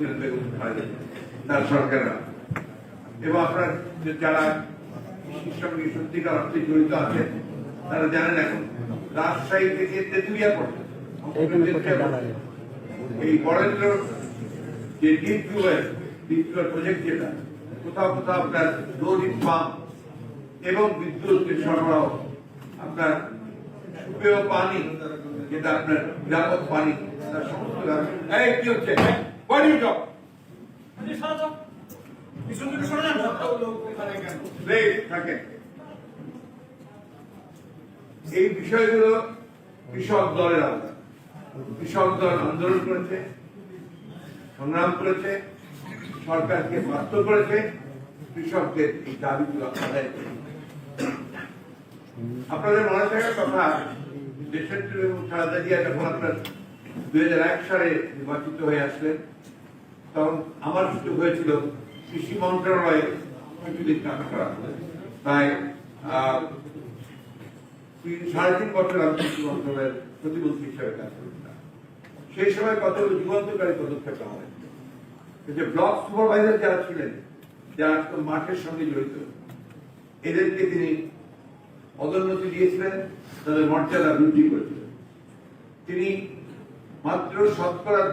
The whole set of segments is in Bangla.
করেছিলেন বেগম খালেদা তার সরকাররা, এবং আপনার যারা কৃষির সঙ্গে সত্যিকার অর্থে জড়িত আছেন তারা জানেন এখন রাজশাহী থেকে তেঁতুলিয়া পর্যন্ত এই বরেন্দ্র যে ডিপ টিউবওয়েল প্রজেক্ট, যেটা কোথাও কোথাও আপনার লোডিং পাম্প এবং বিদ্যুতের সরবরাহ, আপনার সুপেয় পানি যেটা আপনার নিরাপদ পানি, তার সমস্ত কি হচ্ছে এই বিষয়গুলো কৃষক দলের আলাদা। কৃষক দল আন্দোলন করেছে, সংগ্রাম করেছে, সরকারকে বাধ্য করেছে কৃষকদের এই দাবিগুলো আদায় করেছে। আপনাদের মনে থাকার কথা, দেশের খালেদা জিয়া যখন আপনার 2001 সালে নির্বাচিত হয়ে আসলেন, তখন আমার সুযোগ হয়েছিল কৃষি মন্ত্রণালয়ে কিছুদিন কাজ করা, তাই 3.5 বছর আমি কৃষি মন্ত্রণালয়ের প্রতিমন্ত্রী হিসেবে কাজ করেছিলাম। সেই সময় কতগুলো যুগান্তকারী পদক্ষেপ নেওয়া হয়েছিল। যে ব্লক সুপারভাইজার যারা ছিলেন, যারা মাঠের সঙ্গে জড়িত, এদেরকে তিনি পদোন্নতি দিয়েছিলেন, তাদের মর্যাদা বৃদ্ধি করেছিলেন। তিনি মাত্র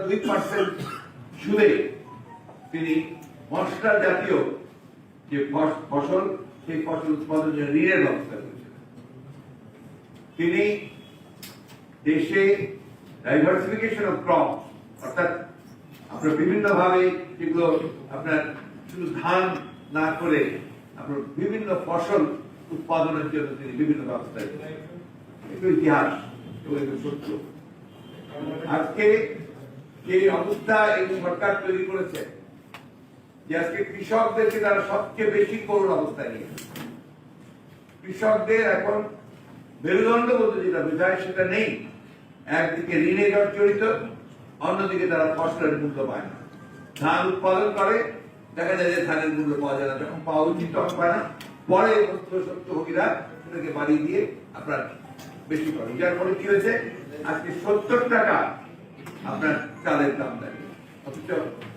2% সুদে তিনি মশলা জাতীয় যে ফসল, সেই ফসল উৎপাদনের জন্য ঋণের ব্যবস্থা করেছিলেন। তিনি দেশে ডাইভার্সিফিকেশন অফ ক্রপ, অর্থাৎ আপনার বিভিন্ন ভাবে যেগুলো আপনার শুধু ধান না করে আপনার বিভিন্ন ফসল উৎপাদনের জন্য তিনি বিভিন্ন ব্যবস্থা করেছেন। এগুলো ইতিহাস এবং এগুলো সত্য। আজকে যে অবস্থা এই সরকার তৈরি করেছে, যে আজকে কৃষকদেরকে তারা সবচেয়ে বেশি করুণ অবস্থায় নিয়ে, কৃষকদের এখন মেরুদণ্ড বলতে যেটা বোঝায় সেটা নেই। একদিকে ঋণে জড়িত, অন্যদিকে তারা ফসলের মূল্য পায় না। ধান উৎপাদন করে, দেখা যায় যে ধানের মূল্য পাওয়া যায় না, যখন পাওয়া উচিত তখন পায় না। পরে সত্যভোগীরা সেটাকে বাড়িয়ে দিয়ে আপনার বেশি করে, যার ফলে কি হয়েছে, আজকে 70 টাকা আপনার চালের দাম দেয়, অথচ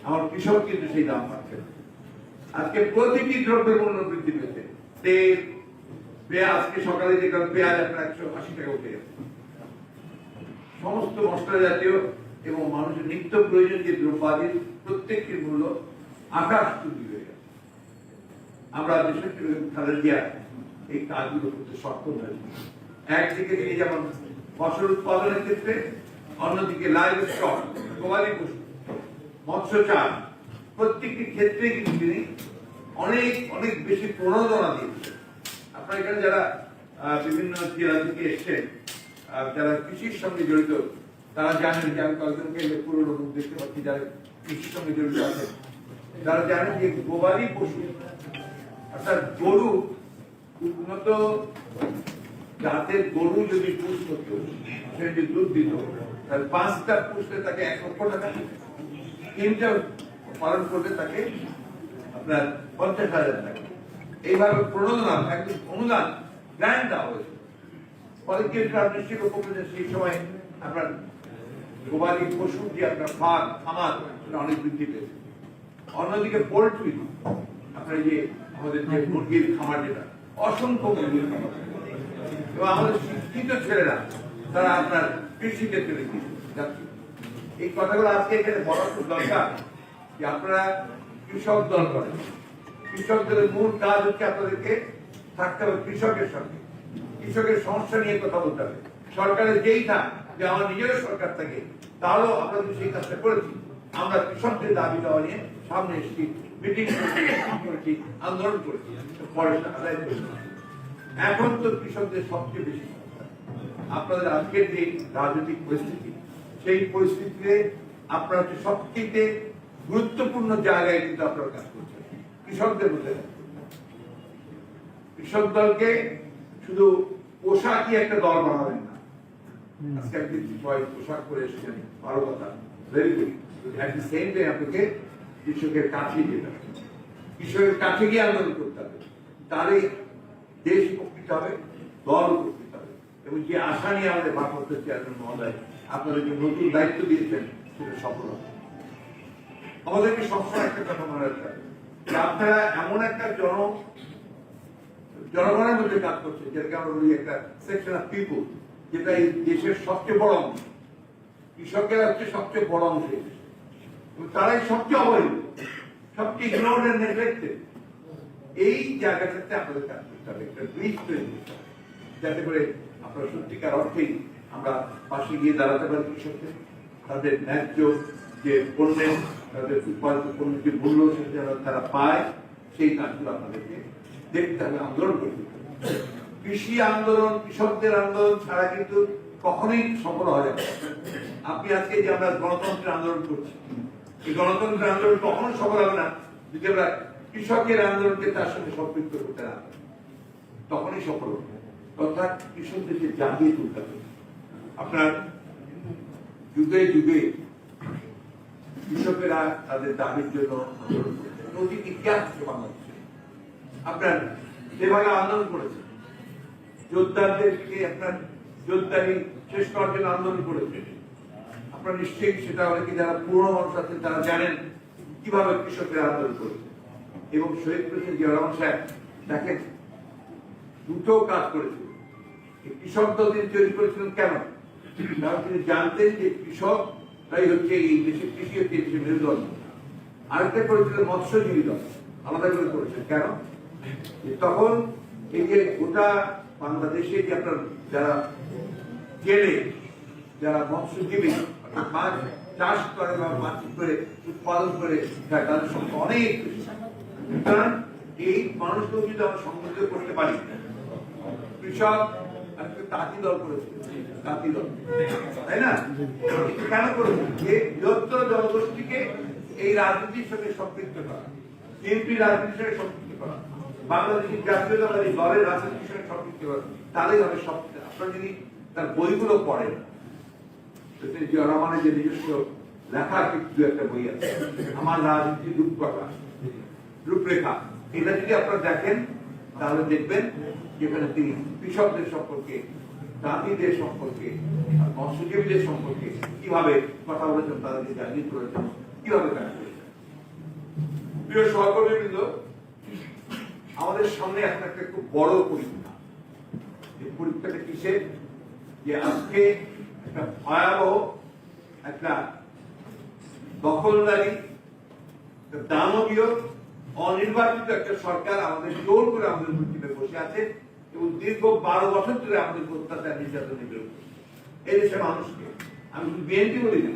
আমার কৃষক কিন্তু সেই দাম পাচ্ছে। আজকে প্রতিটি দ্রব্যের মূল্য বৃদ্ধি পেয়েছে। তেল, পেঁয়াজ, আজকে সকালে দেখলাম পেঁয়াজ আপনার 180 টাকা উঠে গেছে। সমস্ত মশলা জাতীয় এবং মানুষের নিত্য প্রয়োজন যে দ্রব্যাদির প্রত্যেকটির মূল্য আকাশচুম্বী হয়ে গেছে। আমরা দেশের খালেদা জিয়া এই কাজগুলো করতে সক্ষম হয়েছি। একদিকে তিনি যেমন ফসল উৎপাদনের ক্ষেত্রে, অন্যদিকে লাইভ স্টক, গবাদি পশু, মৎস্য চাষ, প্রত্যেকটি ক্ষেত্রে কিন্তু তিনি অনেক অনেক বেশি প্রণোদনা দিয়েছেন। আপনার এখানে যারা বিভিন্ন জেলা থেকে এসছেন, যারা কৃষির সঙ্গে জড়িত, তারা জানেন যে আমি কয়েকজনকে পুরোনো মুখ দেখতে পাচ্ছি যারা কৃষির সঙ্গে জড়িত আছেন, তারা জানেন যে গবাদি পশু অর্থাৎ গরু, উন্নত জাতের গরু যদি পুষ করত, সে যদি দুধ দিত, তাহলে 5টা পুষলে তাকে 1 লক্ষ টাকা, 3টা পালন করলে তাকে আপনার 50,000 টাকা। এইভাবে প্রণোদনা, একদম অনুদান, গ্র্যান্ট দেওয়া হয়েছে। ফলে কি আপনি সেটা উপকূলে সেই সময় আপনার গবাদি পশু যে আপনার খামার অনেক বৃদ্ধি পেয়েছে। অন্যদিকে পোল্ট্রি, আপনার যে আমাদের যে মুরগির খামার, যেটা অসংখ্য মুরগির খামার, এবং আমাদের শিক্ষিত ছেলেরা তারা আপনার কৃষি ক্ষেত্রে যাচ্ছে। এই কথাগুলো আজকে এখানে বলার খুব দরকার যে আপনারা কৃষক দল করেন। কৃষকদের মূল কাজ হচ্ছে আপনাদেরকে থাকতে হবে কৃষকের সঙ্গে, কৃষকের সমস্যা নিয়ে কথা বলতে হবে। সরকারের যেই থাক, যে আমার নিজেরও সরকার থাকে, তাহলেও আপনাদের সেই কাজটা করেছি। আমরা কৃষকদের দাবি দেওয়া নিয়ে সামনে এসেছি, মিটিং করেছি, আন্দোলন করেছি, পরে আদায় করেছি। এখন তো কৃষকদের সবচেয়ে বেশি সমস্যা। আপনাদের আজকের যে রাজনৈতিক পরিস্থিতি, সেই পরিস্থিতিতে আপনারা হচ্ছে সবচেয়ে গুরুত্বপূর্ণ জায়গায় কিন্তু আপনারা কাজ করছেন কৃষকদের মধ্যে। কৃষক দলকে শুধু পোশাকই একটা দল বানাবেন না। আজকে আপনি পোশাক করে এসেছেন, ভালো কথা, very good. At the same time আপনাকে কৃষকের কাছে যেতে হবে, কৃষকের কাছে গিয়ে আন্দোলন করতে হবে। তাহলে দেশ উপকৃত হবে, দল উপকৃত হবে। এবং যে আশা নিয়ে আমাদের ভারপ্রাপ্ত চেয়ারম্যান মহোদয় আপনাদেরকে নতুন দায়িত্ব দিয়েছেন, সেটা সফল হবে। আমাদেরকে সবসময় একটা কথা মনে রাখতে হবে যে আপনারা এমন একটা জনগণের মধ্যে কাজ করছে, যেটাকে আমরা বলি একটা সেকশন অফ পিপুল, যেটা এই দেশের সবচেয়ে বড় অংশ। কৃষকেরা হচ্ছে সবচেয়ে বড় অংশ, তারাই সবচেয়ে অবহেলিত, সবচেয়ে ইগনোর্ড এন্ড নেগলেক্টেড। এই জায়গাটাতে আপনাদের কাজ করতে হবে, একটা ব্রিজ তৈরি করতে হবে, যাতে করে আপনারা সত্যিকার অর্থেই আমরা পাশে গিয়ে দাঁড়াতে পারি কৃষকদের, তাদের ন্যায্য যে পণ্যের, তাদের উৎপাদিত পণ্যের যে মূল্য সেটা যেন তারা পায়, সেই কাজগুলো আপনাদেরকে দেখতে হবে, আন্দোলন করতে হবে। কৃষি আন্দোলন, কৃষকদের আন্দোলন ছাড়া কিন্তু কখনোই সফল হওয়া যাবে না। আপনি আজকে যে আমরা গণতন্ত্রের আন্দোলন করছি, এই গণতন্ত্রের আন্দোলন কখনো সফল হবে না যদি আমরা কৃষকের আন্দোলনকে তার সঙ্গে সম্পৃক্ত করতে না পারি, তখনই সফল হবে। অর্থাৎ কৃষকদেরকে জাগিয়ে তুলতে হবে। আপনার যুগে যুগে কৃষকেরা তাদের দাবির জন্য আন্দোলন করেছে, অতীত ইতিহাস থেকে বাংলাদেশে আপনার যেভাবে আন্দোলন করেছে, যোদ্ধাদেরকে আপনার যোদ্ধারি শেষ করার জন্য আন্দোলন করেছে। আপনার নিশ্চয়ই সেটা অনেকে যারা পুরনো মানুষ আছেন তারা জানেন কিভাবে কৃষকেরা আন্দোলন করেছে। এবং শহীদ প্রেসিডেন্ট জিয়া রহমান সাহেব দেখেন দুটো কাজ করেছিল। কৃষক দল তিনি তৈরি করেছিলেন কেন? কারণ তিনি জানতেন যে কৃষকরাই হচ্ছে এই দেশের কৃষি হচ্ছে এই দেশের মেরুদণ্ড। আরেকটা করেছিলেন মৎস্যজীবী দল, আলাদা করে করেছেন কেন? তখন এই যে গোটা বাংলাদেশে যে আপনার যারা জেলে, যারা মৎস্যজীবী মাছ চাষ করে বা মাছ করে উৎপাদন করে তাদের সংখ্যা অনেক বেশি। কারণ এই মানুষগুলো যদি আমরা সংগঠিত করতে পারি, কৃষক তাঁতি দল করেছে, তাঁতি দল, তাই না? কেন করেছে? যে বৃহত্তর জনগোষ্ঠীকে এই রাজনীতির সঙ্গে সম্পৃক্ত করা, বিএনপি রাজনীতির সঙ্গে সম্পৃক্ত করা, বাংলাদেশের জাতীয়তাবাদী দলের রাজনীতির সঙ্গে সম্পৃক্ত করা, তাহলেই হবে সব। আপনারা যদি তার বইগুলো পড়েন, জিয়া রহমানের যে নিজস্ব লেখা দু একটা বই আছে, আমার রাজনীতির রূপরেখা, এটা যদি আপনারা দেখেন তাহলে দেখবেন যেখানে তিনি কৃষকদের সম্পর্কে, তাঁতিদের সম্পর্কে, মৎস্যজীবীদের সম্পর্কে কিভাবে কথা বলেছেন, তাদেরকে জাগিয়ে তুলেছেন, কিভাবে কাজ করেছেন। প্রিয় সহকর্মীবৃন্দ, আমাদের সামনে এখন একটা খুব বড় পরীক্ষা। এই পরীক্ষাটা কিসের? যে আজকে একটা ভয়াবহ একটা দখলদারি, দানবীয়, অনির্বাচিত একটা সরকার আমাদের জোর করে আমাদের মুক্তিতে বসে আছে এবং দীর্ঘ 12 বছর ধরে আমাদের অত্যাচার নির্যাতনের বিরুদ্ধে এই দেশের মানুষকে, আমি শুধু বিএনপি বলি না,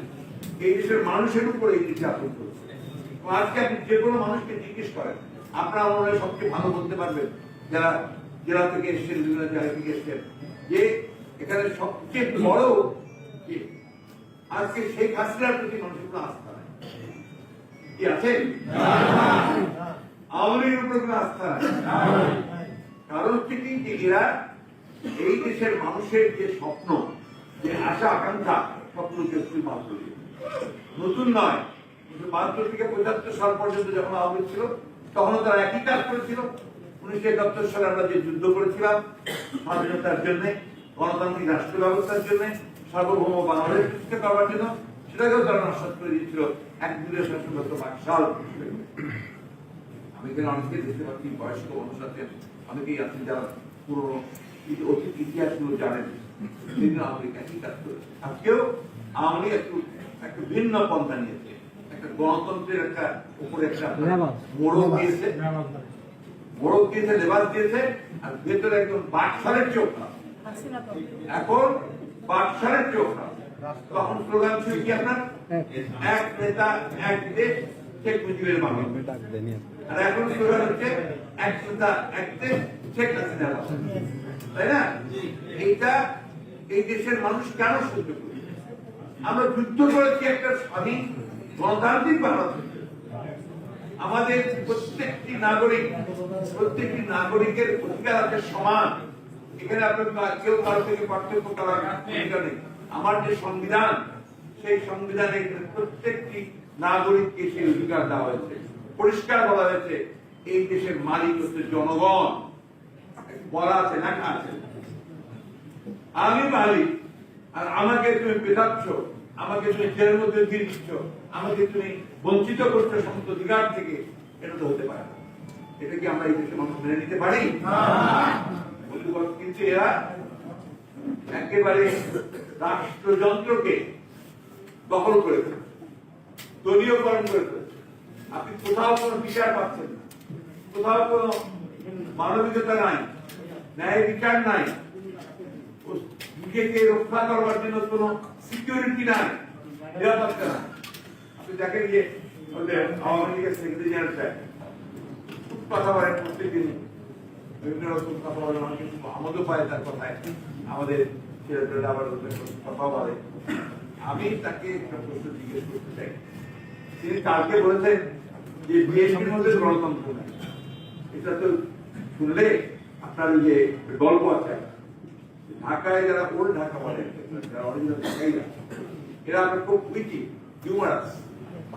এই দেশের মানুষের উপরে এই দেশে আতঙ্ক করছে। আজকে আপনি যে কোনো মানুষকে জিজ্ঞেস করেন, আপনারা মনে হয় সবচেয়ে ভালো বলতে পারবেন যারা জেলা থেকে এসছেন, বিভিন্ন জায়গা থেকে এসছেন, যে এখানে সবচেয়ে বড় যে আজকে শেখ হাসিনার প্রতি মানুষের কোনো আস্থা নাই। কি আছে? আওয়ামী লীগের উপরে কোনো আস্থা নাই। কারণ হচ্ছে কি, যে এরা এই দেশের মানুষের যে স্বপ্ন, যে আশা আকাঙ্ক্ষা, স্বপ্নকে মাত্র নতুন নয়। 72 থেকে 75 সাল পর্যন্ত যখন আওয়ামী লীগ ছিল, তখনও তারা একই কাজ করেছিল। 1971 সালে আমরা যে যুদ্ধ করেছিলাম স্বাধীনতার জন্য, গণতান্ত্রিক রাষ্ট্র ব্যবস্থার জন্য, সার্বভৌম বাংলাদেশ প্রতিষ্ঠা করবার জন্য, সেটাকেও তারা নস্বাত করে দিয়েছিল এক দূরে শাসনগত 22 সাল। আমি এখানে অনেকে দেখতে পাচ্ছি বয়স্ক মানুষ আছেন, অনেকেই আছেন যারা পুরোনো অতীত ইতিহাসগুলো জানেন, সেদিন আওয়ামী লীগ একই কাজ করেছে। আজকেও আওয়ামী লীগ একটু ভিন্ন পন্থা নিয়েছে, একটা গণতন্ত্রের একটা উপরে একটা মোড়ক দিয়েছে, লেবাস দিয়েছে, আর ভেতরে একদম বাকশালের চোখ। এখন বাকশালের চোখ। তখন স্লোগান ছিল কি আপনার, এক নেতা এক দেশ, শেখ মুজিবের বাংলা। আর এখন স্লোগান হচ্ছে এক নেতা এক দেশ, শেখ হাসিনার বাংলা। তাই না? এইটা এই দেশের মানুষ কেন সহ্য করে? আমরা যুদ্ধ করেছি একটা স্বাধীন গণতান্ত্রিক বাংলাদেশ। আমাদের প্রত্যেকটি নাগরিকের অধিকার আছে সমান। এখানে আপনার কেউ কারো থেকে পার্থক্য করার ভূমিকা নেই। আমার যে সংবিধান, সেই সংবিধানে প্রত্যেকটি নাগরিককে সেই অধিকার দেওয়া হয়েছে। পরিষ্কার বলা হয়েছে এই দেশের মালিক হচ্ছে জনগণ। বলা আছে, লেখা আছে, আমি মালিক আর আমাকে তুমি পেটাচ্ছ, আমাকে তুমি জেলের মধ্যে দিয়ে দিচ্ছ, আমাকে তুমি বঞ্চিত করছো সমস্ত অধিকার থেকে, এটা তো হতে পারে না। এটা কি আমরা এই দেশের মানুষ মেনে নিতে পারি? কিন্তু এরা একেবারে রাষ্ট্রযন্ত্রকে দখল করে ফেলেছে, দলীয়করণ করে ফেলেছে। আপনি কোথাও কোনো বিচার পাচ্ছেন না, কোথাও কোনো মানবিকতা নাই, ন্যায় বিচার নাই, নিজেকে রক্ষা করবার জন্য কোনো সিকিউরিটি নাই, নিরাপত্তা নাই। আপনি দেখেন যে আওয়ামী লীগের সেক্রেটারি জেনারেল সাহেব খুব কথা বলেন, প্রত্যেকদিন বিভিন্ন রকম কথা বলেন, অনেক কিছু আমোদও পায় তার কথায়, আমাদের ছেলেপেলেরা আবার কথা বলে। আমি তাকে একটা প্রশ্ন জিজ্ঞেস করতে চাই। তিনি কালকে বলেছেন যে বিএনপির মধ্যে গণতন্ত্র নাই। এটা তো শুনলে আপনার ওই যে গল্প আছে, ঢাকায় যারা ওল্ড ঢাকা বলেন, যারা অরিজিনাল ঢাকাইরা, এরা আপনার খুব উইটি, হিউমারাস,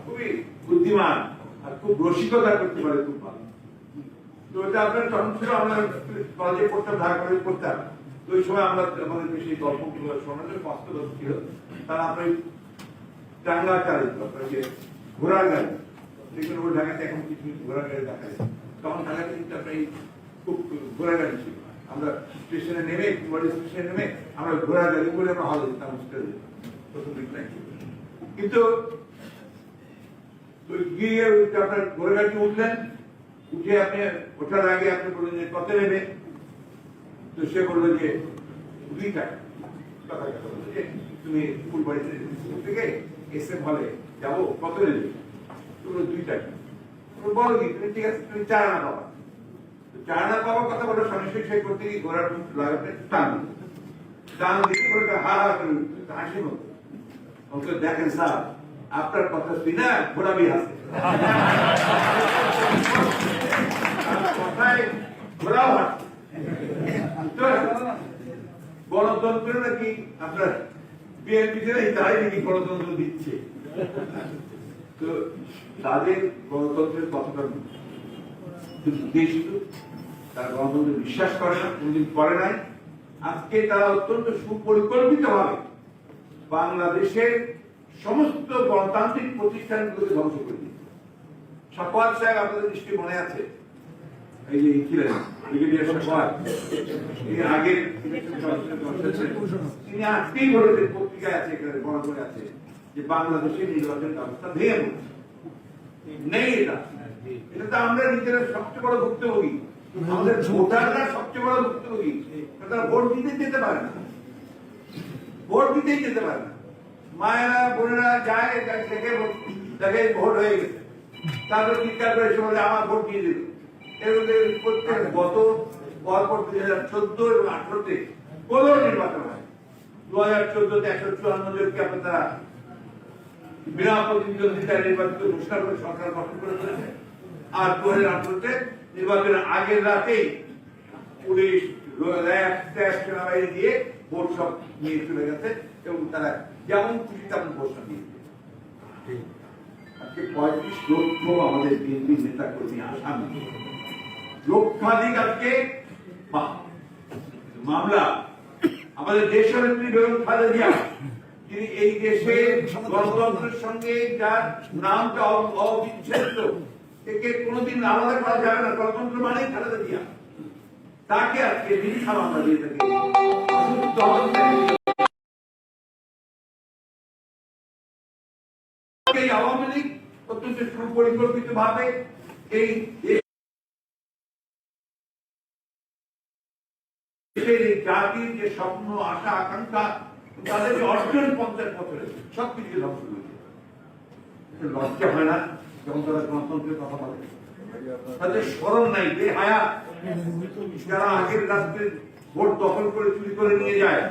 খুবই বুদ্ধিমান আর খুব রসিকতা করতে পারে খুব ভালো। তো এটা আপনার তখন ছিল, আমরা কলেজে পড়তাম, ঢাকা কলেজে পড়তাম, তো ওই সময় আমরা আমাদের সেই গল্পগুলো শোনানোর বাস্তবতা ছিল। তারা আপনার টাঙ্গা চালিত, আপনার যে ঘোড়ার গাড়ি, যেগুলো ওই ঢাকাতে এখন কিছু ঘোড়ার গাড়ি দেখা যায়, তখন ঢাকাতে কিন্তু আপনার খুব ঘোড়ার গাড়ি ছিল। আমরা স্টেশনে নেমে, স্টেশনে নেমে আমরা ঘোড়ার গাড়ি করে আমরা হলে যেতাম, প্রথম দিন। কিন্তু গিয়ে আপনার ঘোড়ার গাড়ি উঠলেন, উঠে আপনি ওঠার আগে আপনি বললেন যে কত নেবে, তো সে বললো যে 2 টাকা। তুমি ফুলবাড়ি থেকে এসএম হলে যাবো, কত নেবে? তুমি 2 টাকা। বলো কি, তুমি ঠিক আছে, তুমি 4 আনা পাবা। 4 আনা পাওয়ার কথা বলো, সরাসরি সেই করতে গিয়ে ঘোড়ার লাগাতে টান দিকে ঘোড়াটা হা হা করে হাসি মতো। ওকে দেখেন স্যার, আপনার কথা শুনে ঘোড়া বি হাসে, কথায় ঘোড়াও হাসে। গণতন্ত্র নাকি আপনার বিএনপি তাই নাকি গণতন্ত্র দিচ্ছে। তো তাদের গণতন্ত্রের কথাটা শুধু তারা গণতন্ত্রে বিশ্বাস করে না, কোনদিন করে নাই। আজকে তারা অত্যন্ত সুপরিকল্পিত ভাবে বাংলাদেশের সমস্ত গণতান্ত্রিক প্রতিষ্ঠানগুলোকে ধ্বংস করে দিচ্ছে। সাফওয়াত সাহেব, আপনাদের দৃষ্টি মনে আছে, এই যে ছিলেন ব্রিগেডিয়ার সাফওয়াত, তিনি আগের তিনি আজকেই বলেছেন, পত্রিকায় আছে, এখানে গণমাধ্যমে আছে, যে বাংলাদেশের নির্বাচন ব্যবস্থা ভেঙে নেই। এটা তো আমরা নিজেরা সবচেয়ে বড় ভুক্তভোগী, আমাদের ভোটাররা সবচেয়ে বড় ভুক্তভোগী। তারা ভোট দিতে যেতে পারে না, ভোট দিতেই যেতে পারে না। মায়েরা বোনেরা যায়, দেখে ভোট হয়ে গেছে, তারপর চিৎকার করে এসে বলে আমার ভোট দিয়ে দিল। প্রত্যেক গত পরপর 2014 এবং 2018-তে কোন নির্বাচন হয়। 2014-তে 154 জনকে আপনারা বিনা প্রতিদ্বন্দ্বিতায় নির্বাচিত ঘোষণা করে সরকার গঠন করে ফেলেছে। আর 2018-তে নির্বাচনের আগের রাতেই পুলিশ, র্যাব, সেনাবাহিনী দিয়ে ভোট সব নিয়ে চলে গেছে এবং তারা যেমন খুশি তেমন ঘোষণা দিয়েছে। আজকে 35 লক্ষ আমাদের বিএনপি নেতা কর্মী আসামি, লক্ষাধিক আজকে মামলা। আমাদের দেশের নেত্রী বেগম খালেদা জিয়া, তিনি এই দেশের গণতন্ত্রের সঙ্গে যার নামটা অবিচ্ছেদ্য, একে কোনোদিন আলাদা করা যাবে না। গণতন্ত্র মানে খালেদা জিয়া, তাকে আজকে মিথ্যা মামলা দিয়ে থাকে। আওয়ামী লীগ অত্যন্ত সুপরিকল্পিত ভাবে এই জাতির যে স্বপ্ন, আশা, আকাঙ্ক্ষা, তাদের যে অর্জন 50 বছরে সবকিছু ধ্বংস করেছে। লজ্জা হয় না যখন তারা গণতন্ত্রের কথা বলে? তাদের স্মরণ নাই, বেহায়া। যারা আগের রাত্রে ভোট দখল করে চুরি করে নিয়ে যায়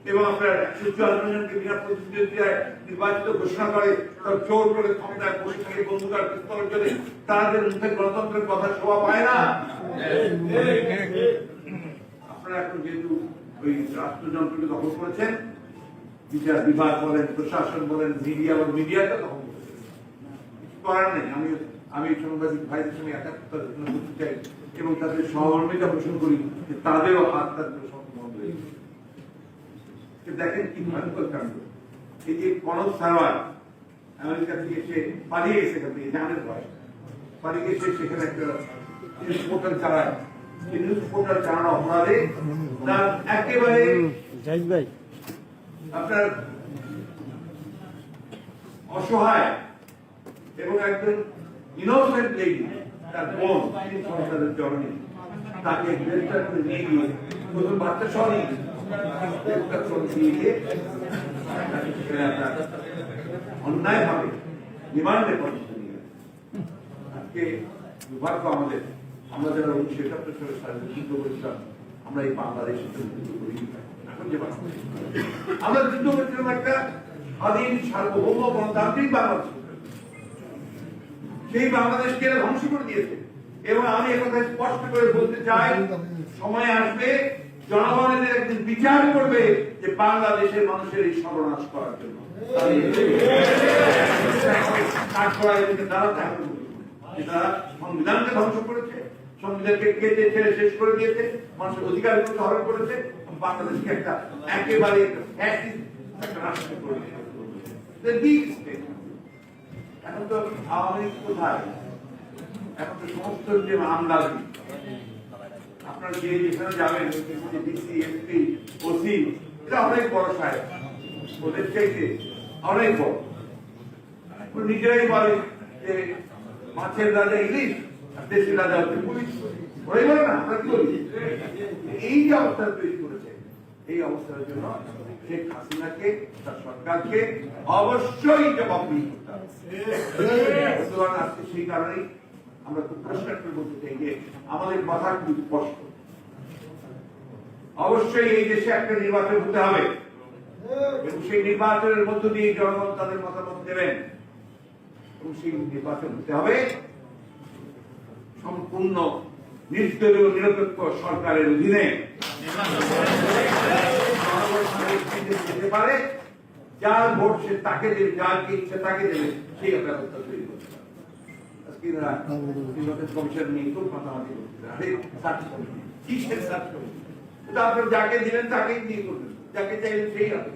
এবং আপনার 154 জনকে বিনা প্রতিদ্বন্দ্বিতায় নির্বাচিত ঘোষণা করে, তার জোর করে ক্ষমতায় বসে থাকে বন্দুকার পিস্তলের জন্য, তাদের মুখে গণতন্ত্রের কথা শোভা পায় না। আপনারা এখন যেহেতু ওই রাষ্ট্রযন্ত্রকে দখল করেছেন, বিচার বিভাগ বলেন, প্রশাসন বলেন, মিডিয়া বলেন, মিডিয়াটা দখল করেছেন, কিছু করার নেই। আমি সাংবাদিক ভাইদের সঙ্গে একাত্মতা করতে চাই এবং তাদের সহমর্মিতা পোষণ করি যে তাদেরও হাত তাদের বন্ধ হয়ে গেছে। দেখেন কি ভয়ঙ্কর কাণ্ড। এই যে কনক সারওয়ার আমেরিকা থেকে এসে পালিয়ে গেছে, এখান থেকে জানের ভয় পালিয়ে গেছে, সেখানে একটা নিউজ পোর্টাল চালায়। এই নিউজ পোর্টাল চালানো অপরাধে তার একেবারে আপনার অসহায় এবং একজন ইনোসেন্ট লেডি, তার বোন, সন্তানের জননী, তাকে গ্রেফতার করে নিয়ে গিয়ে প্রথম বাচ্চা সহ নিয়ে গ্রেফতার করে নিয়ে গিয়ে অন্যায় ভাবে রিমান্ডে পর্যন্ত নিয়ে আজকে দুর্ভাগ্য আমাদের, আমরা যারা 1971 সালে যুদ্ধ করেছিলাম, আমরা এই বাংলাদেশের জন্য যুদ্ধ করি। এখন যে আমরা যুদ্ধ করেছিলাম একটা স্বাধীন সার্বভৌম গণতান্ত্রিক বাংলাদেশ, সেই বাংলাদেশকে ধ্বংস করে দিয়েছে। এবং আমি একথা স্পষ্ট করে বলতে চাই, সময় আসবে জনগণের একদিন বিচার করবে যে বাংলাদেশের মানুষের এই সর্বনাশ করার জন্য সংবিধানকে ধ্বংস করেছে, সংবিধানকে কেটে ছেড়ে শেষ করে দিয়েছে, মানুষের অধিকার হরণ করেছে, বাংলাদেশকে একটা একেবারে একটা রাষ্ট্র করে দিয়েছে। এখন তো আওয়ামী লীগ কোথায়? এখন তো সমস্ত যে আমদানি, আপনারা যে যেখানে যাবেন ডিসি, এসপি, ওসি, এটা অনেক বড় সাহেব, ওদের চাইতে অনেক বড়। নিজেরাই বলে যে মাছের রাজা ইলিশ আর দেশের রাজা হচ্ছে পুলিশ, ওরাই বলে না, আমরা কি বলি? এই যে অবস্থা তৈরি করেছে, এই অবস্থার জন্য শেখ হাসিনাকে, তার সরকারকে অবশ্যই জবাবদিহি করতে হবে। আজকে সেই কারণেই আমরা খুব পরিষ্কার করে বলতে চাই যে আমাদের কথা খুব স্পষ্ট, অবশ্যই এই দেশে একটা নির্বাচন হতে হবে এবং সেই নির্বাচনের মধ্য দিয়ে জনগণ তাদের মতামত দেবেন এবং সেই নির্বাচন হতে হবে সম্পূর্ণ নির্দলীয় নিরপেক্ষ সরকারের অধীনে। যেতে পারে যার ভোট সে তাকে দেবে, যার ইচ্ছে তাকে দেবে, সেই ব্যবস্থা তৈরি করতে পারে। কমিশন নিয়ে খুব মাতামাতি করতে, আপনার যাকে দিলেন তাকেই দিয়ে করবেন, যাকে চাইলেন সেই হবে।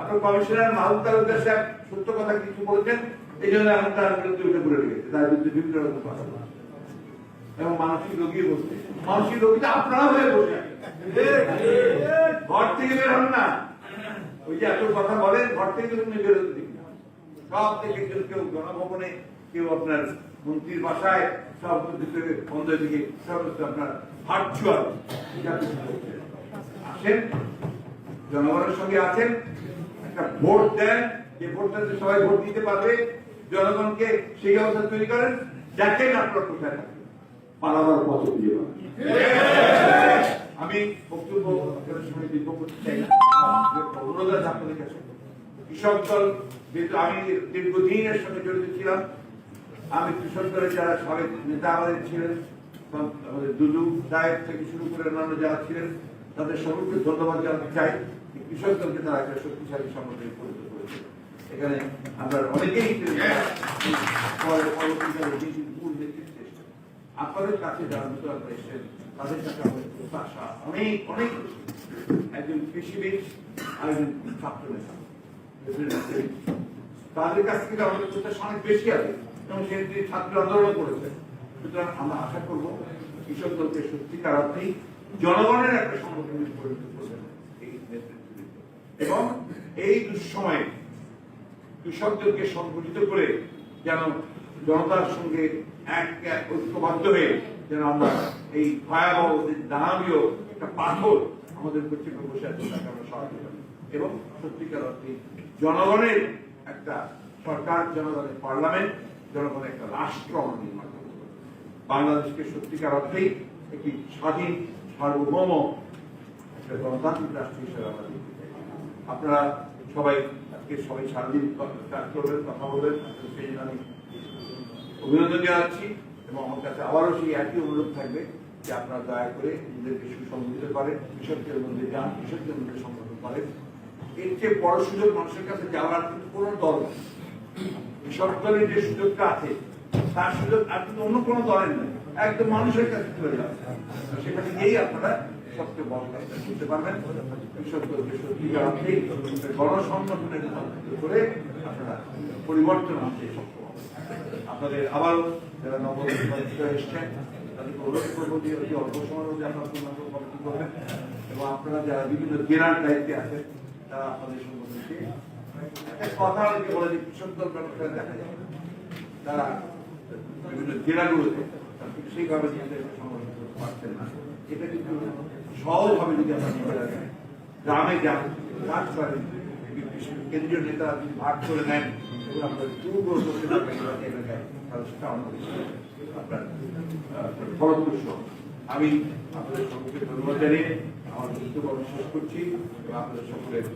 আপনার কমিশনার মাহবুব তালুকদার সাহেব সত্য কথা কিছু বলেছেন, এই জন্য এখন তার বিরুদ্ধে উঠে পড়ে রেখেছে, তার বিরুদ্ধে বিভিন্ন রকম কথা বলছে এবং মানসিক রোগী বসছে। মানসিক রোগীটা আপনারা হয়ে বসে ঘর থেকে বের হন না, ওই যে এত কথা বলেন, ঘর থেকে বেরোতে দিন না। সব থেকে কেউ গণভবনে, কেউ আপনার মন্ত্রীর বাসায়, সব বন্ধ দিকে, সব আপনার ভার্চুয়াল আসেন, জনগণের সঙ্গে আছেন, একটা ভোট দেন, যে ভোটটাতে সবাই ভোট দিতে পারবে, জনগণকে সেই অবস্থা তৈরি করেন, দেখেন আপনার কোথায় থাকবে, পালাবার পথ খুঁজে পাবেন। আমি বক্তব্য সময় দীর্ঘ করতে চাই না, অনুরোধ আছে আপনাদের কাছে। কৃষক দল, যেহেতু আমি দীর্ঘদিনের সঙ্গে জড়িত ছিলাম, আমি কৃষক দলের যারা সাবেক নেতা আমাদের ছিলেন, আমাদের দুদু সাহেব থেকে শুরু করে অন্যান্য যারা ছিলেন, তাদের সকলকে ধন্যবাদ জানাতে চাই। কৃষক দলকে তারা একটা শক্তিশালী সংগঠনে পরিণত করেছে। এখানে আমরা অনেকেই আপনাদের কাছে যারা নতুন এসেছেন, তাদের কাছে আমাদের প্রত্যাশা অনেক অনেক। একজন কৃষিবিদ, আরেকজন ছাত্র নেতা, তাদের কাছ থেকে আমাদের প্রত্যাশা অনেক বেশি আছে এবং সেটি ছাত্র আন্দোলন করেছে। সুতরাং আমরা আশা করবো কৃষক দলকে সত্যিকার অর্থেই জনগণের একটা সংগঠনে পরিণত করবেন এই নেতৃত্ব এবং এই দুঃসময়ে কৃষকদেরকে সংগঠিত করে যেন জনতার সঙ্গে এক ঐক্যবদ্ধ হয়ে যেন আমরা এই ভয়াবহ দানবীয় একটা পাথর আমাদের প্রত্যেকে বসে আছে তাকে আমরা সহায়তা করি এবং সত্যিকার অর্থে জনগণের একটা সরকার, জনগণের পার্লামেন্ট, জনগণের একটা রাষ্ট্র আমরা নির্মাণ করতে পারি। বাংলাদেশকে সত্যিকার অর্থেই একটি স্বাধীন সার্বভৌম একটা গণতান্ত্রিক রাষ্ট্র হিসেবে আমরা দেখতে চাই। আপনারা সবাই আজকে সবাই সারাদিন কাজ করবেন, কথা বলবেন, সেই জন্য আমি অভিনন্দন জানাচ্ছি এবং আমার কাছে আবারও সেই একই অনুরোধ থাকবে যে আপনারা দয়া করে নিজেদেরকে সুসংগঠিত করেন, কৃষকদের মধ্যে যান, কৃষকদের মধ্যে সংগঠন করেন। এর চেয়ে বড় সুযোগ মানুষের কাছে যাওয়ার কোনো দল নেই। কৃষক দলের যে সুযোগটা আছে তার সুযোগ আর কিন্তু অন্য কোনো দলের নেই, একদম মানুষের কাছে চলে যাবে। সেখানে গিয়েই আপনারা সবচেয়ে বড় কাজটা করতে পারবেন। কৃষকদেরকে সত্যিকার অর্থেই গণসংগঠনের রূপান্তরিত করে আপনারা পরিবর্তন আনতে সক্ষম হবেন। আপনাদের আবারও যারা নবনির্বাচিত এসছেন তাদেরকে অনুরোধ করবো যে অতি অল্প সময়ের মধ্যে আপনারা পূর্ণাঙ্গ কমিটি করবেন এবং আপনারা যারা বিভিন্ন জেলার দায়িত্বে আছেন তারা আপনাদের সংগঠনকে কথা অনেকে বলে যে কৃষক দল গঠনের দেখা যায় তারা বিভিন্ন জেলাগুলোতে সেইভাবে সংগঠন করতে পারছেন না। এটা কিন্তু সহজভাবে যদি আমরা নিজেরা গ্রামে যান কাজ করেন কেন্দ্রীয় নেতা যদি ভাগ করে নেন এবং আপনার দুর্বল করতে পারবেন এলাকায় তাহলে সেটা আমাদের আপনার ফলপ্রসূ। আমি আপনাদের সকলকে ধন্যবাদ জানিয়ে আমার বক্তব্য শেষ করছি এবং আপনাদের সকলের